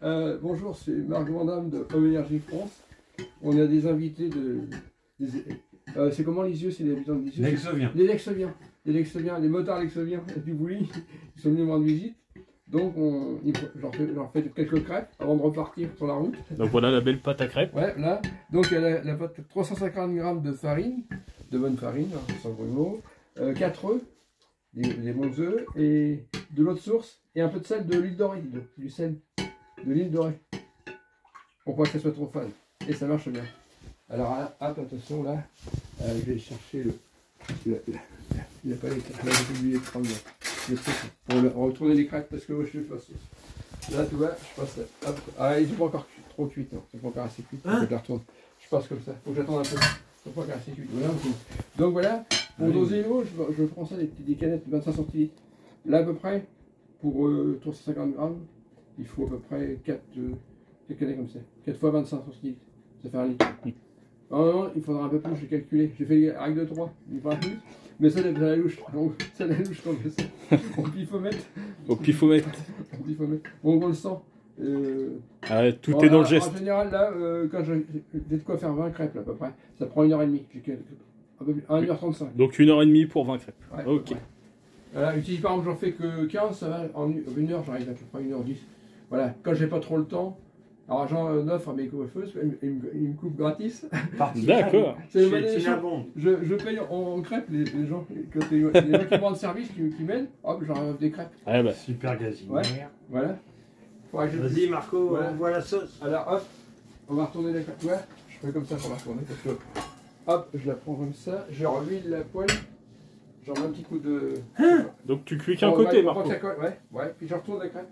Bonjour, c'est Marc Vandamme de Home Energy France. On a des invités c'est comment Lisieux? C'est les habitants de Lisieux? Lexoviens. Les Lexoviens. Les Lexoviens, les motards Lexoviens du Bouli. Ils sont venus me rendre visite. Donc, j'en fais quelques crêpes avant de repartir sur la route. Donc voilà la belle pâte à crêpes. Ouais, là. Donc, il y a la pâte, 350 g de farine, de bonne farine, sans grumeaux, 4 œufs, des bons œufs, et de l'eau de source, et un peu de sel, de l'huile dorée, du sel, de l'huile dorée. Pour pas que ça soit trop fade. Et ça marche bien. Alors, attention, là, je vais chercher il n'y a pas les crêpes, là j'ai oublié de prendre le truc pour retourner les crêpes parce que moi je fais pas sauce. Là tu vois, je passe là. Hop. Ah, ils sont pas encore trop cuites, non, ils sont pas encore assez cuites, je les retourne. Je passe comme ça, faut que j'attende un peu. Ils sont pas encore assez cuites. Voilà. Donc voilà, pour doser l'eau, je prends ça des canettes de 25 centilitres. Là à peu près, pour 350 grammes, il faut à peu près 4 canettes comme ça. 4 fois 25 centilitres, ça fait 1 litre. Non, il faudra un peu plus, j'ai calculé. J'ai fait la règle de 3, pas plus. Mais ça, c'est la louche. Donc, c'est la louche qu'on fait ça. Au pifomètre. Au pifomètre. Au pifomètre. Bon, on le sent. Ah, tout est dans le geste. En général, là, quand j'ai de quoi faire 20 crêpes, là, à peu près, ça prend 1h30. Un peu plus, 1h35. Donc 1h30 pour 20 crêpes. Ouais, ok. Voilà, si par exemple j'en fais que 15, ça va, en 1h, j'arrive à peu près 1h10. Voilà, quand j'ai pas trop le temps. Alors j'en offre à mes coiffeuses, ils me coupent gratis. D'accord. Je paye en crêpes les gens. Quand les gens qui me rendent service, qui m'aident, hop, j'en offre des crêpes. Ah bah. Super gazinière. Ouais, voilà. Vas-y Marco, voilà. on voit la sauce. Alors hop, on va retourner la crêpe. Ouais, je fais comme ça pour la retourner parce que hop, je la prends comme ça, je rehuile la poêle, j'en mets un petit coup de. Donc tu cuis qu'un côté, Marco. Ouais, puis je retourne la crêpe.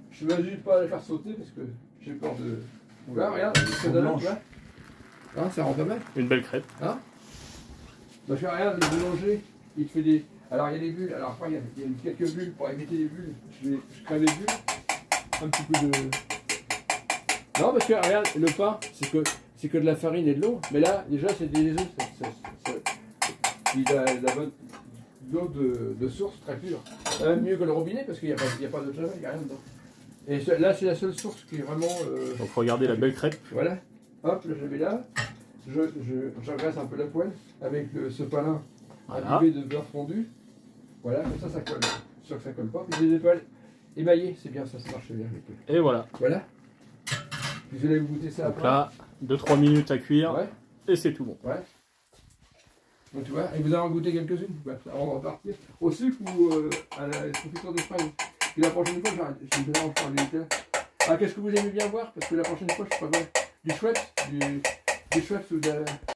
Je ne m'agis pas à la faire sauter parce que j'ai peur de. Voilà, regarde, ça donne là. Hein, ça rend pas mal. Une belle crêpe. Hein? Donc regarde, le boulanger, il fait des. Alors il y a des bulles, alors après il y a quelques bulles pour éviter les bulles. Je crée les bulles. Un petit coup de. Non, parce que regarde, le pain, c'est que de la farine et de l'eau. Mais là, déjà, c'est des œufs. Il a la bonne. L'eau de source très pure. Même mieux que le robinet parce qu'il n'y a pas de javel, il n'y a rien dedans. Et là, c'est la seule source qui est vraiment. Donc, faut regarder la belle crêpe. Voilà. Hop, je mets là. J'engraisse un peu la poêle avec ce pain imbibé de beurre fondu. Voilà, comme ça colle. Je suis sûr que ça colle pas. Puis j'ai des poêles émaillées, c'est bien, ça marche bien. Et voilà. Voilà. Puis vous allez vous goûter ça donc après. là, 2-3 minutes à cuire. Ouais. Et c'est tout bon. Ouais. Donc tu vois, et vous allez en goûter quelques-unes avant de repartir. Au sucre ou à la confiture de fraises. Et la prochaine fois, je me mélange par du Nutella. Ah, qu'est-ce que vous aimez bien voir? Parce que la prochaine fois, je ferai du Schweppes ou de